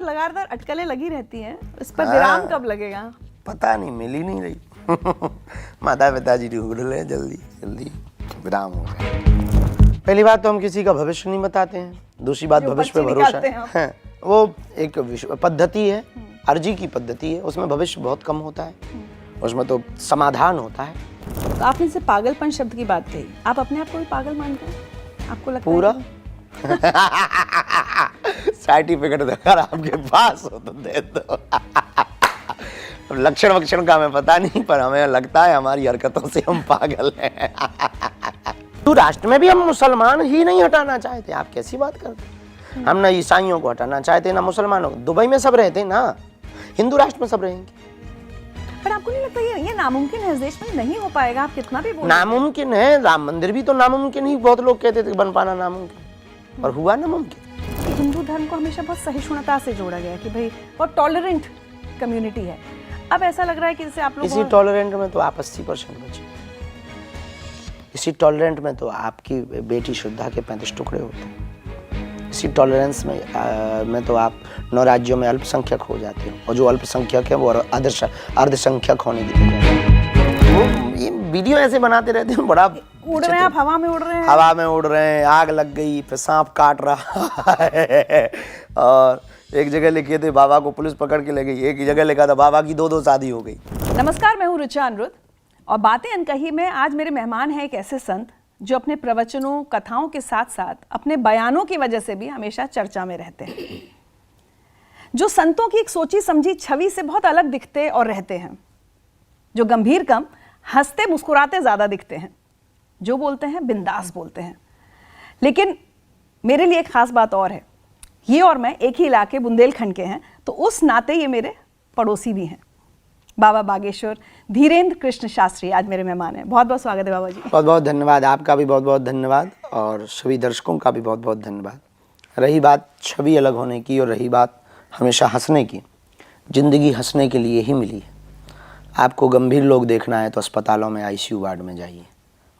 लगातार अटकलें लगी रहती हैं, इस पर विराम कब लगेगा? पता नहीं, मिल ही नहीं रही। माता पिताजी ढूंढ रहे हैं, जल्दी जल्दी विराम हो जाए। पहली बात तो हम किसी का भविष्य नहीं बताते हैं, दूसरी बात भविष्य पे भरोसा है। वो एक पद्धति है, अर्जी की पद्धति है, उसमें भविष्य बहुत कम होता है, उसमें तो समाधान होता है। तो आपने जैसे पागलपन शब्द की बात कही, आप अपने आप को भी पागल मानते हैं? आपको लगता पूरा है सर्टिफिकेट अगर आपके पास हो तो दे दो। लक्षण वक्षण का हमें पता नहीं, पर हमें लगता है हमारी हरकतों से हम पागल हैं। तो राष्ट्र में भी हम मुसलमान ही नहीं हटाना चाहते, आप कैसी बात करते हैं? हम ना ईसाइयों को हटाना चाहते ना मुसलमानों को। दुबई में सब रहते ना, हिंदू राष्ट्र में सब रहेंगे। पर आपको नहीं लगता ये नामुमकिन है, इस देश में नहीं हो पाएगा, आप कितना भी बोलो? नामुमकिन है, राम मंदिर भी तो नामुमकिन ही, बहुत लोग कहते थे बन पाना नामुमकिन, और हुआ नामुमकिन। हिंदू धर्म को हमेशा बहुत सहिष्णुता से जोड़ा गया कि भाई बहुत टॉलरेंट कम्युनिटी है। अब ऐसा लग रहा है कि जैसे आप लोग इसी टॉलरेंट में तो आप 80% बचे, इसी टॉलरेंट में तो आपकी बेटी शुद्धा के 35 टुकड़े होते हैं, इसी टॉलरेंस में तो आप 9 राज्यों में अल्पसंख्यक हो जाते हो, और जो अल्पसंख्यक है वो अर्धसंख्यक होने की तैयारी। वो ये वीडियो ऐसे बनाते रहते हैं, बड़ा उड़ रहे हैं, आप हवा में उड़ रहे हैं, हवा में उड़ रहे हैं, आग लग गई, फिर सांप काट रहा है। और एक जगह लिखे थे बाबा को पुलिस पकड़ के ले गई, एक जगह लिखा था बाबा की 2 शादी हो गई। नमस्कार, मैं हूँ ऋचा अनिरुद्ध और बातें अनकही में आज मेरे मेहमान हैं एक ऐसे संत जो अपने प्रवचनों, कथाओं के साथ साथ अपने बयानों की वजह से भी हमेशा चर्चा में रहते हैं, जो संतों की एक सोची समझी छवि से बहुत अलग दिखते और रहते हैं, जो गंभीर कम, हंसते मुस्कुराते ज्यादा दिखते हैं, जो बोलते हैं बिंदास बोलते हैं। लेकिन मेरे लिए एक खास बात और है, ये और मैं एक ही इलाके बुंदेलखंड के हैं, तो उस नाते ये मेरे पड़ोसी भी हैं। बाबा बागेश्वर धीरेन्द्र कृष्ण शास्त्री आज मेरे मेहमान हैं। बहुत बहुत स्वागत है बाबा जी। बहुत बहुत धन्यवाद, आपका भी बहुत बहुत धन्यवाद, और सभी दर्शकों का भी बहुत बहुत धन्यवाद। रही बात छवि अलग होने की और रही बात हमेशा हंसने की, ज़िंदगी हंसने के लिए ही मिली है। आपको गंभीर लोग देखना है तो अस्पतालों में ICU वार्ड में जाइए,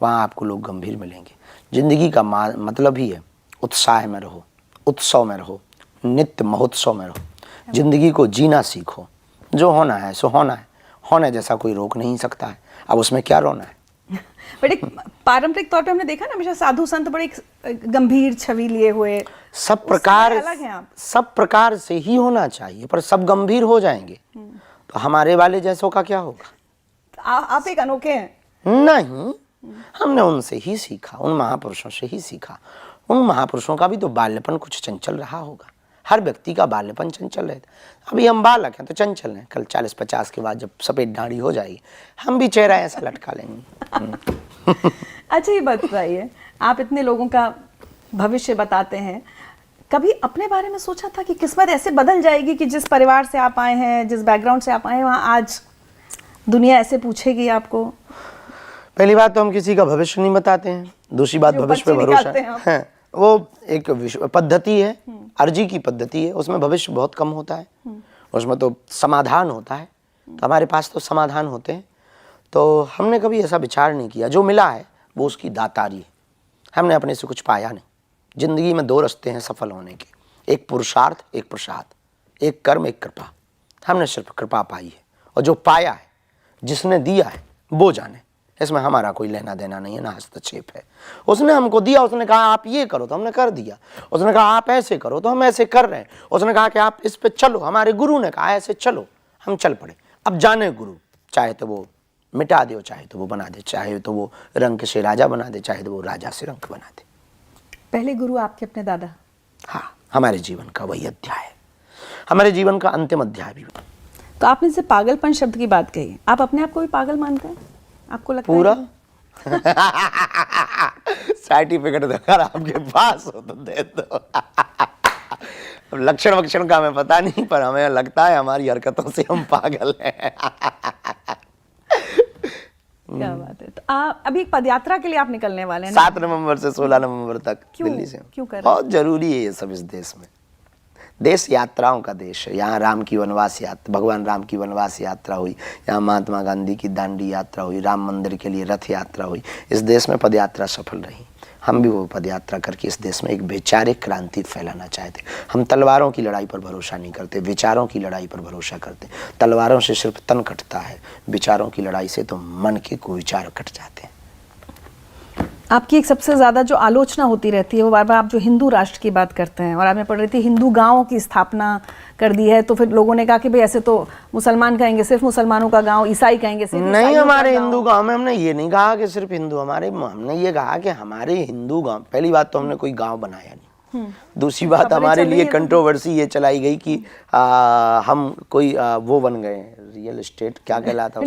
वहाँ आपको लोग गंभीर मिलेंगे। ज़िंदगी का मतलब ही है उत्साह में रहो, उत्सव में रहो, नित्य महोत्सव में रहो, ज़िंदगी को जीना सीखो। जो होना है सो होना है, होने जैसा कोई रोक नहीं सकता है, अब उसमें क्या रोना है। बट एक पारंपरिक तौर पे हमने देखा ना, हमेशा साधु संत बड़े गंभीर छवि लिए हुए, सब प्रकार अलग हैं आप। सब प्रकार से ही होना चाहिए, पर सब गंभीर हो जाएंगे तो हमारे वाले जैसों का क्या होगा? आप एक अनोखे हैं। नहीं, हमने उनसे ही सीखा, उन महापुरुषों से ही सीखा। उन महापुरुषों का भी तो बाल्यपन कुछ चंचल रहा होगा, हर व्यक्ति का बाल्यपन चंचल रहता। अभी हम बालक हैं तो चंचल हैं, कल 40-50 के बाद जब सफेद दाढ़ी हो जाएगी हम भी चेहरा ऐसा लटका लेंगे। अच्छा, ये बताइए, आप इतने लोगों का भविष्य बताते हैं, कभी अपने बारे में सोचा था कि किस्मत ऐसे बदल जाएगी कि जिस परिवार से आप आए हैं, जिस बैकग्राउंड से आप आए हैं, वहाँ आज दुनिया ऐसे पूछेगी आपको? पहली बात तो हम किसी का भविष्य नहीं बताते हैं, दूसरी बात भविष्य पे भरोसा है। वो एक पद्धति है, अर्जी की पद्धति है, उसमें भविष्य बहुत कम होता है, उसमें तो समाधान होता है। तो हमारे पास तो समाधान होते हैं, तो हमने कभी ऐसा विचार नहीं किया। जो मिला है वो उसकी दातारी है, हमने अपने से कुछ पाया नहीं। जिंदगी में 2 रास्ते हैं सफल होने के, एक पुरुषार्थ, एक प्रसाद, एक कर्म, एक कृपा। हमने सिर्फ कृपा पाई है, और जो पाया है, जिसने दिया है वो जाने, इसमें हमारा कोई लेना देना नहीं है, ना हस्तक्षेप है। उसने हमको दिया, उसने कहा आप ये करो तो हमने कर दिया, उसने कहा आप ऐसे करो तो हम ऐसे कर रहे हैं, उसने कहा कि आप इस पे चलो, हमारे गुरु ने कहा ऐसे चलो, हम चल पड़े। अब जाने गुरु, चाहे तो वो मिटा दे, चाहे तो वो बना दे, चाहे तो वो रंक से राजा बना दे, चाहे तो वो राजा से रंक बना दे। पहले गुरु आपके अपने दादा? हाँ, हमारे जीवन का वही अध्याय है, हमारे जीवन का अंतिम अध्याय भी। तो आपने जैसे पागलपन शब्द की बात कही, आप अपने आप को भी पागल मानते हैं? आपको लगता पूरा है? सर्टिफिकेट अगर आपके पास हो तो दे दो। लक्षण वक्षण का हमें पता नहीं, पर हमें लगता है हमारी हरकतों से हम पागल हैं। क्या बात है। तो अभी एक पदयात्रा के लिए आप निकलने वाले हैं? 7 नवंबर से 16 नवंबर तक दिल्ली से। क्यों कर रहे हैं? बहुत जरूरी है ये सब इस देश में। देश यात्राओं का देश है। यहाँ राम की वनवास यात्रा, भगवान राम की वनवास यात्रा हुई, यहाँ महात्मा गांधी की दांडी यात्रा हुई, राम मंदिर के लिए रथ यात्रा हुई। इस देश में पदयात्रा सफल रही। हम भी वो पद यात्रा करके इस देश में एक वैचारिक क्रांति फैलाना चाहते। हम तलवारों की लड़ाई पर भरोसा नहीं करते, विचारों की लड़ाई पर भरोसा करते। तलवारों से सिर्फ तन कटता है, विचारों की लड़ाई से तो मन के कुविचार कट जाते हैं। आपकी एक सबसे ज़्यादा जो आलोचना होती रहती है वो बार बार आप जो हिंदू राष्ट्र की बात करते हैं, और आज मैं पढ़ रही थी हिंदू गाँव की स्थापना कर दी है, तो फिर लोगों ने कहा कि भाई ऐसे तो मुसलमान कहेंगे सिर्फ मुसलमानों का गांव, ईसाई कहेंगे सिर्फ नहीं, ईसाइयों का हमारे गाँव। हिंदू गांव में हमने ये नहीं कहा कि सिर्फ हिंदू, हमने ये कहा कि हमारे हिंदू गांव, पहली बात तो हमने कोई गांव बनाया नहीं। दूसरी बात हमारे लिए कंट्रोवर्सी ये चलाई गई कि हम कोई वो बन गए, रियल एस्टेट क्या कहलाता है,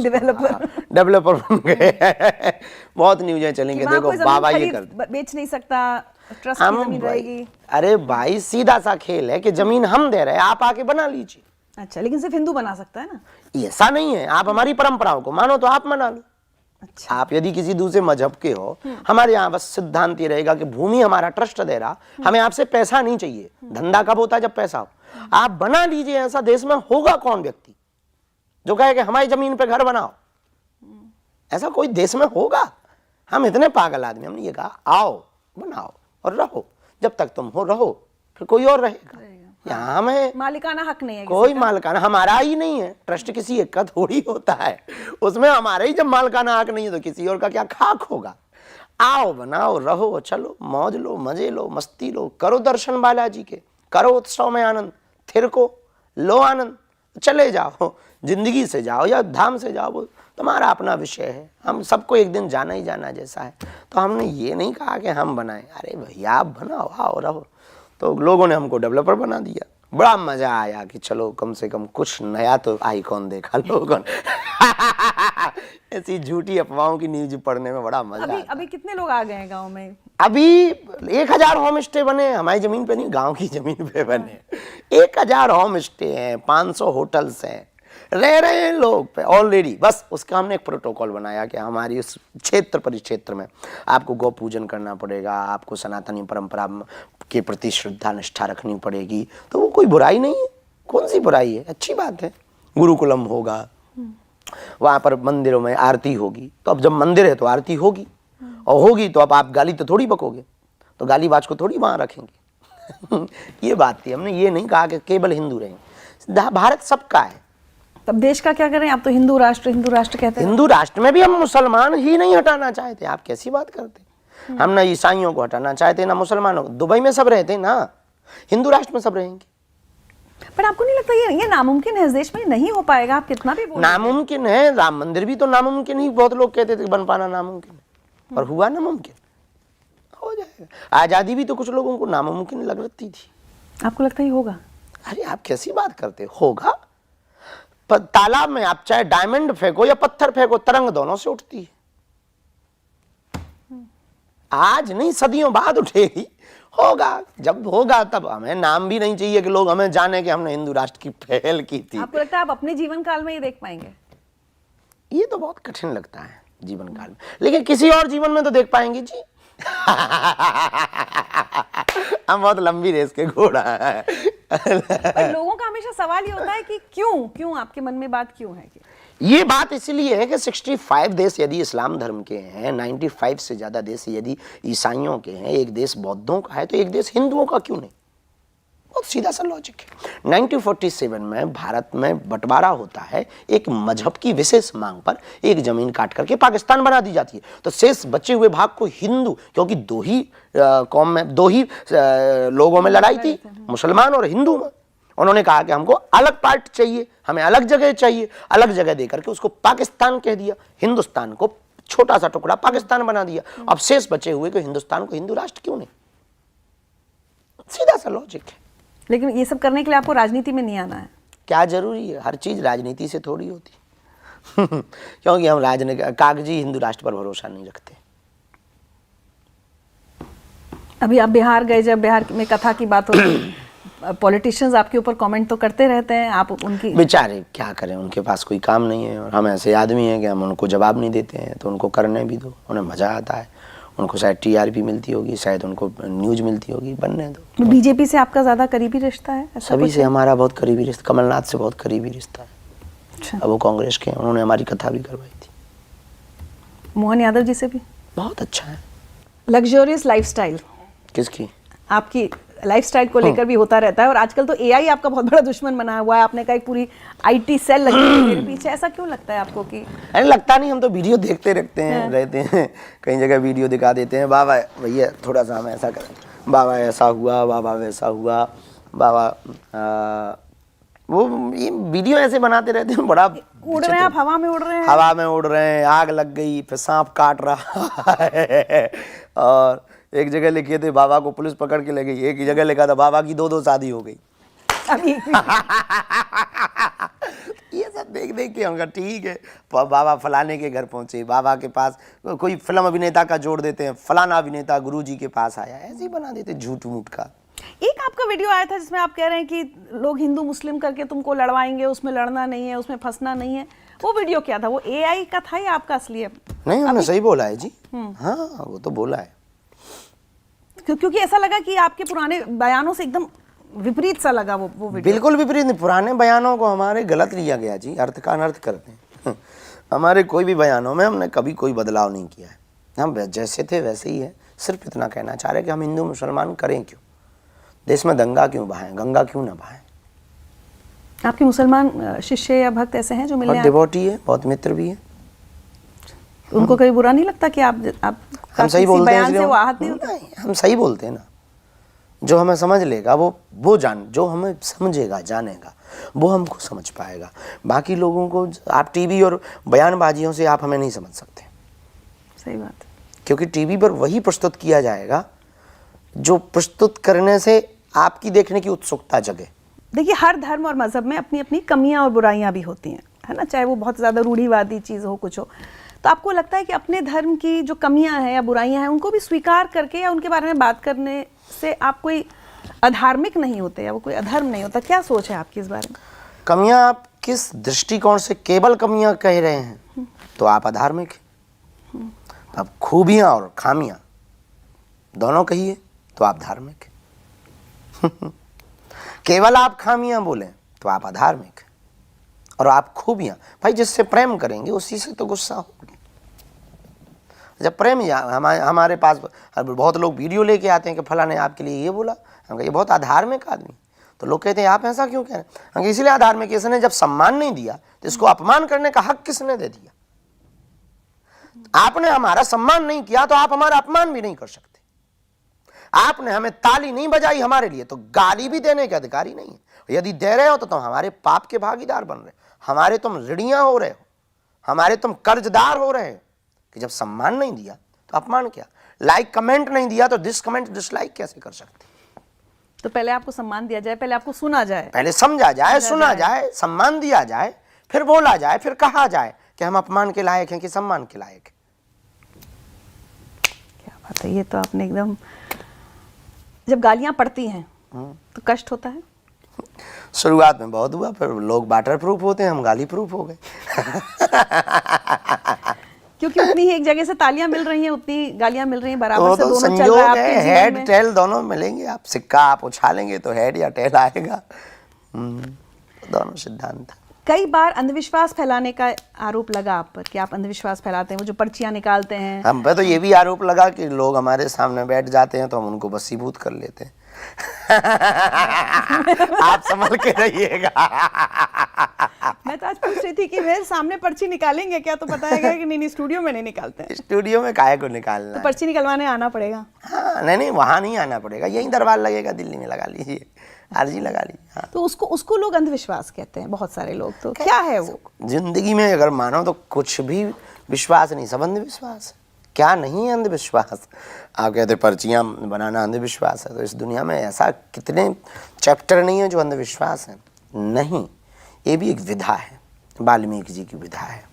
डेवलपर बन गए। बहुत न्यूज़ें चलेंगे, देखो बाबा ये कर बेच नहीं सकता, ट्रस्ट की जमीन रहेगी। अरे भाई सीधा सा खेल है कि जमीन हम दे रहे हैं, आप आके बना लीजिए। अच्छा, लेकिन सिर्फ हिंदू बना सकता है ना? ऐसा नहीं है, आप हमारी परंपराओं को मानो तो आप मना लो। अच्छा। आप यदि किसी दूसरे मजहब के हो, हमारे यहाँ बस सिद्धांत ये रहेगा कि भूमि हमारा ट्रस्ट दे रहा, हमें आपसे पैसा नहीं चाहिए। धंधा कब होता है? जब पैसा हो। आप बना लीजिए, ऐसा देश में होगा कौन व्यक्ति जो कहे कि हमारी जमीन पे घर बनाओ? ऐसा कोई देश में होगा? हम इतने पागल आदमी, हमने ये कहा आओ बनाओ और रहो, जब तक तुम हो रहो, फिर कोई और रहेगा। यहाँ हमें मालिकाना हक नहीं है, कोई मालिकाना हमारा ही नहीं है। ट्रस्ट किसी एक का थोड़ी होता है, उसमें हमारा ही जब मालिकाना हक नहीं है तो किसी और का क्या खाक होगा। आओ बनाओ रहो, चलो मौज लो, मजे लो, मस्ती लो, करो दर्शन बालाजी के, करो उत्सव में आनंद, थिरको लो आनंद, चले जाओ, जिंदगी से जाओ या धाम से जाओ, वो तुम्हारा अपना विषय है। हम सबको एक दिन जाना ही जाना जैसा है, तो हमने ये नहीं कहा कि हम बनाएं। अरे भैया आप बनाओ, आओ रहो। तो लोगों ने हमको डेवलपर बना दिया। बड़ा मजा आया कि चलो कम से कम कुछ नया तो आइकॉन देखा लोगों ने। ऐसी झूठी अफवाहों की न्यूज पढ़ने में बड़ा मजा आता। अभी कितने लोग आ गए हैं गांव में? अभी 1000 होम स्टे बने, हमारी जमीन पे नहीं, गांव की जमीन पे बने। 1000 होम स्टे हैं, 500 होटल्स हैं, रह रहे हैं लोग पे ऑलरेडी। बस उसका हमने एक प्रोटोकॉल बनाया कि हमारी उस क्षेत्र परिक्षेत्र में आपको गौ पूजन करना पड़ेगा, आपको सनातनी परंपरा के प्रति श्रद्धा निष्ठा रखनी पड़ेगी। तो वो कोई बुराई नहीं है, कौन सी बुराई है, अच्छी बात है। गुरुकुलम होगा, वहाँ पर मंदिरों में आरती होगी, तो अब जब मंदिर है तो आरती होगी, और होगी तो अब आप गाली तो थोड़ी बकोगे, तो गाली बाज को थोड़ी वहाँ रखेंगे। ये बात थी, हमने ये नहीं कहा कि केवल हिंदू रहेंगे, भारत सबका है। तब देश का क्या करें? आप तो हिंदू राष्ट्र कहते हैं। हिंदू राष्ट्र में भी हम मुसलमान ही नहीं हटाना चाहते। आप कैसी बात करते? हम ना ईसाइयों को हटाना चाहते, ना मुसलमानों को। दुबई में सब रहते ना, हिंदू राष्ट्र में सब रहेंगे। पर आपको नहीं लगता ये नामुमकिन है? इस देश में नहीं हो पाएगा, आप कितना भी बोलो। नामुमकिन है, राम मंदिर भी तो नामुमकिन ही। बहुत लोग कहते थे बन पाना नामुमकिन है, और हुआ नामुमकिन, हो जाएगा। आजादी भी तो कुछ लोगों को नामुमकिन लगती थी। आपको लगता है होगा? अरे आप कैसी बात करते? होगा। तालाब में आप चाहे डायमंड फेंको या पत्थर फेंको, तरंग दोनों से उठती है। आज नहीं, सदियों बाद उठेगी। होगा, जब होगा तब। हमें नाम भी नहीं चाहिए कि लोग हमें जाने कि हमने हिंदू राष्ट्र की पहल की थी। आपको लगता है आप अपने जीवन काल में ये देख पाएंगे? ये तो बहुत कठिन लगता है जीवन काल में, लेकिन किसी और जीवन में तो देख पाएंगे जी। हम बहुत लंबी रेस के घोड़ा है। पर लोगों का हमेशा सवाल ये होता है कि क्यों आपके मन में बात क्यों है कि ये बात इसलिए है कि 65 देश यदि इस्लाम धर्म के हैं, 95 से ज्यादा देश यदि ईसाइयों के हैं, एक देश बौद्धों का है, तो एक देश हिंदुओं का क्यों नहीं? बहुत सीधा सा लॉजिक है। 1947 में भारत में बंटवारा होता है, एक मजहब की विशेष मांग पर एक जमीन काट करके पाकिस्तान बना दी जाती है। तो शेष बचे हुए भाग को हिंदू, क्योंकि दो ही कौम में, दो ही लोगों में लड़ाई थी, मुसलमान और हिंदू में। उन्होंने कहा कि हमको अलग पार्ट चाहिए, हमें अलग जगह चाहिए। अलग जगह देकर के उसको पाकिस्तान कह दिया, हिंदुस्तान को छोटा सा टुकड़ा पाकिस्तान बना दिया। अब शेष बचे हुए को हिंदुस्तान को हिंदू राष्ट्र क्यों नहीं? सीधा सा लॉजिक है। लेकिन ये सब करने के लिए आपको राजनीति में नहीं आना है। क्या जरूरी है? हर चीज राजनीति से थोड़ी होती। क्योंकि हम राजनीति कागजी हिंदू राष्ट्र पर भरोसा नहीं रखते। अभी आप बिहार गए, जब बिहार में कथा की बात होती, पॉलिटिशियंस आपके ऊपर कमेंट तो करते रहते हैं, आप उनकी बेचारे क्या करें, उनके पास कोई काम नहीं है, और हम ऐसे आदमी हैं कि हम उनको जवाब नहीं देते हैं। तो उनको करने भी दो, उन्हें मजा आता है। उनको शायद TRP मिलती होगी, शायद उनको न्यूज मिलती होगी, बनने दो। बीजेपी से आपका ज्यादा करीबी रिश्ता है? सभी से हमारा बहुत करीबी रिश्ता, कमलनाथ से बहुत करीबी रिश्ता है। अच्छा। अब वो कांग्रेस के हैं, उन्होंने हमारी कथा भी करवाई थी। मोहन यादव जी से भी बहुत अच्छा है। लग्जरियस लाइफस्टाइल किसकी? आपकी लाइफस्टाइल को लेकर भी होता रहता है, और आजकल तो एआई आपका बहुत बड़ा दुश्मन बना हुआ है। आपने कहा एक पूरी आईटी सेल लगी हुई है मेरे पीछे, ऐसा क्यों लगता है आपको कि? अरे लगता नहीं, हम तो वीडियो देखते रहते हैं, रहते हैं कई जगह वीडियो दिखा देते हैं, बाबा भैया थोड़ा सा हम ऐसा करें, बाबा ऐसा हुआ, बाबा वैसा हुआ, बाबा वो ये वीडियो ऐसे बनाते रहते हैं, बड़ा उड़ रहे हैं आप, हवा में उड़ रहे हैं, हवा में उड़ रहे हैं, आग लग गई, फिर सांप काट रहा है। और एक जगह लिखे थे बाबा को पुलिस पकड़ के ले गई, एक जगह लिखा था बाबा की 2-2 शादी हो गई। अभी ये सब देख देख के हम कहा ठीक है, बाबा फलाने के घर पहुंचे, बाबा के पास कोई फिल्म अभिनेता का जोड़ देते हैं, फलाना अभिनेता गुरुजी के पास आया, ऐसे ही बना देते झूठ मूठ का। एक आपका वीडियो आया था जिसमें आप कह रहे हैं कि लोग हिंदू मुस्लिम करके तुमको लड़वाएंगे, उसमें लड़ना नहीं है, उसमें फंसना नहीं है, वो वीडियो क्या था? वो एआई का था या आपका असली है? नहीं, हमने सही बोला है जी। हाँ, वो तो बोला है, क्योंकि ऐसा लगा कि आपके पुराने बयानों से एकदम विपरीत सा लगा वो वीडियो। बिल्कुल विपरीत नहीं, पुराने बयानों को हमारे गलत लिया गया जी, अर्थ का अनर्थ करते हैं। हमारे कोई भी बयानों में हमने कभी कोई बदलाव नहीं किया है, हम जैसे थे वैसे ही है। सिर्फ इतना कहना चाह रहे कि हम हिंदू मुसलमान करें क्यों, देश में दंगा क्यों बहाएं, गंगा क्यों ना बहाएं। आपके मुसलमान शिष्य या भक्त ऐसे हैं जो मिलने बहुत डिवोटी है, बहुत मित्र भी है, उनको कभी बुरा नहीं लगता कि आप हम सही बोलते हैं, से वो आहत नहीं होता? नहीं, हम सही बोलते हैं ना, जो हमें समझ लेगा वो जान, जो हमें समझेगा जानेगा वो हमको समझ पाएगा। बाकी लोगों को आप टीवी और बयानबाजियों से आप हमें नहीं समझ सकते। सही बात है, क्योंकि टीवी पर वही प्रस्तुत किया जाएगा जो प्रस्तुत करने से आपकी देखने की उत्सुकता जगे। देखिए, हर धर्म और मजहब में अपनी अपनी कमियां और बुराइयां भी होती हैं, है ना, चाहे वो बहुत ज़्यादा रूढ़िवादी चीज़ हो, कुछ हो। तो आपको लगता है कि अपने धर्म की जो कमियां हैं या बुराइयां हैं उनको भी स्वीकार करके या उनके बारे में बात करने से आप कोई अधार्मिक नहीं होते या वो कोई अधर्म नहीं होता? क्या सोच है आपकी इस बारे में? कमियां आप किस दृष्टिकोण से केवल कमियां कह रहे हैं तो आप अधार्मिक हैं। अब खूबियां और खामियां दोनों कहिए तो आप धार्मिक हैं। केवल आप खामियां बोलें तो आप अधार्मिक हैं, और आप खूबियां, भाई जिससे प्रेम करेंगे उसी से तो गुस्सा होगी। जब प्रेम हमारे पास बहुत लोग वीडियो लेके आते हैं कि फला ने आपके लिए ये बोला, हम ये बहुत अधार्मिक आदमी, तो लोग कहते हैं आप ऐसा क्यों कह रहे हैं? हम इसलिए अधार्मिक, इसने जब सम्मान नहीं दिया तो इसको अपमान करने का हक किसने दे दिया? आपने हमारा सम्मान नहीं किया तो आप हमारा अपमान भी नहीं कर सकते। आपने हमें ताली नहीं बजाई हमारे लिए तो गाली भी देने के अधिकारी नहीं है। यदि दे रहे हो तो तुम हमारे पाप के भागीदार बन रहे हो, हमारे तुम ऋणिया हो रहे हो, हमारे तुम कर्जदार हो रहे हो। कि जब सम्मान नहीं दिया तो अपमान क्या, लाइक कमेंट नहीं दिया तो दिस कमेंट डिसलाइक कैसे कर सकते? तो पहले आपको सम्मान दिया जाए, पहले आपको सुना जाए, पहले समझा जाए, सुना जाए, सम्मान दिया जाए, फिर बोला जाए, फिर कहा जाए कि हम अपमान के लायक हैं कि सम्मान के लायक हैं। क्या बात है, ये तो आपने एकदम। जब गालियां पड़ती हैं तो कष्ट होता है? शुरुआत में बहुत हुआ, फिर लोग वाटर प्रूफ होते हैं, हम गाली प्रूफ हो गए। क्योंकि उतनी ही एक जगह से तालियां मिल रही हैं, उतनी गालियां मिल रही हैं, बराबर से तो दोनों चल रहा है आपके जीवन हेड में। टेल दोनों मिलेंगे, आप सिक्का आप उछालेंगे तो हेड या टेल आएगा। दोनों सिद्धांत। कई बार अंधविश्वास फैलाने का आरोप लगा आप पर कि आप अंधविश्वास फैलाते हैं, वो जो पर्चियां निकालते हैं। हम पे तो ये भी आरोप लगा कि लोग हमारे सामने बैठ जाते हैं तो हम उनको वशीभूत कर लेते हैं। आप संभल के रहिएगा। मैं तो आज पूछ रही थी कि मेरे सामने पर्ची निकालेंगे क्या, तो बताया कि नहीं स्टूडियो में नहीं निकालते हैं। स्टूडियो में काहे को निकालना तो है? पर्ची निकलवाने आना पड़ेगा। हाँ, नहीं वहाँ नहीं आना पड़ेगा, यही दरबार लगेगा, दिल्ली में लगा लीजिए, अर्जी लगा लीजिए। हाँ। तो उसको लोग अंधविश्वास कहते हैं, बहुत सारे लोग। तो क्या है वो? जिंदगी में अगर मानो तो कुछ भी विश्वास नहीं, सब अंधविश्वास है। क्या नहीं है अंधविश्वास? आप कहते पर्चियाँ बनाना अंधविश्वास है, तो इस दुनिया में ऐसा कितने चैप्टर नहीं है जो अंधविश्वास है? नहीं, ये भी एक विधा है, वाल्मीकि जी की विधा है।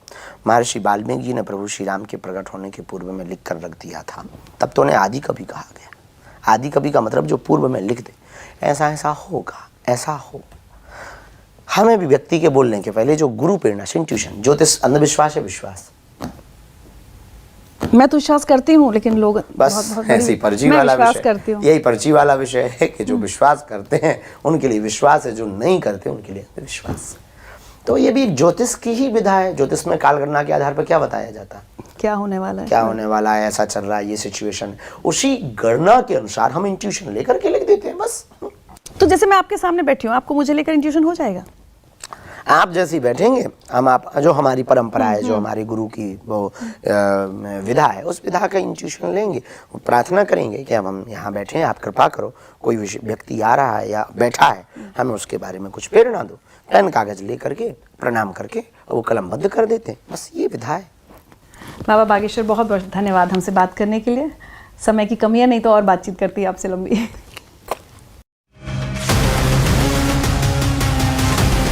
महर्षि वाल्मीकि जी ने प्रभु श्री राम के प्रकट होने के पूर्व में लिख कर रख दिया था, तब तो उन्हें आदि कवि कहा गया। आदि कवि का मतलब जो पूर्व में लिख दे, ऐसा ऐसा होगा, ऐसा हो। हमें भी व्यक्ति के बोलने के पहले जो गुरु प्रेरणा, इंट्यूशन, ज्योतिष अंधविश्वास है विश्वास। मैं तो विश्वास करती हूँ, लेकिन लोग बस ऐसी पर्ची वाला विषय, यही पर्ची वाला विषय है कि जो विश्वास करते हैं उनके लिए विश्वास है, जो नहीं करते उनके लिए अंधविश्वास। तो ये भी एक ज्योतिष की ही विधा है। ज्योतिष में कालगणना के आधार पर क्या बताया जाता है, क्या होने वाला है, क्या होने वाला है, ऐसा चल रहा है, ये सिचुएशन है, उसी गणना के अनुसार हम इंट्यूशन लेकर के लिख देते हैं बस। तो जैसे मैं आपके सामने बैठी हूँ, आपको मुझे लेकर इंट्यूशन हो जाएगा? आप जैसी बैठेंगे हम आप जो हमारी परंपरा है, जो हमारी गुरु की वो विधा है, उस विधा का इंट्यूशन लेंगे, प्रार्थना करेंगे कि अब हम यहाँ बैठे हैं, आप कृपा करो, कोई व्यक्ति आ रहा है या बैठा है, हमें उसके बारे में कुछ प्रेरणा दो। पेन कागज लेकर के प्रणाम करके वो कलमबद्ध कर देते हैं, बस ये विधा है। बाबा बागेश्वर, बहुत बहुत धन्यवाद हमसे बात करने के लिए। समय की कमी है, नहीं तो और बातचीत करती है आपसे लंबी।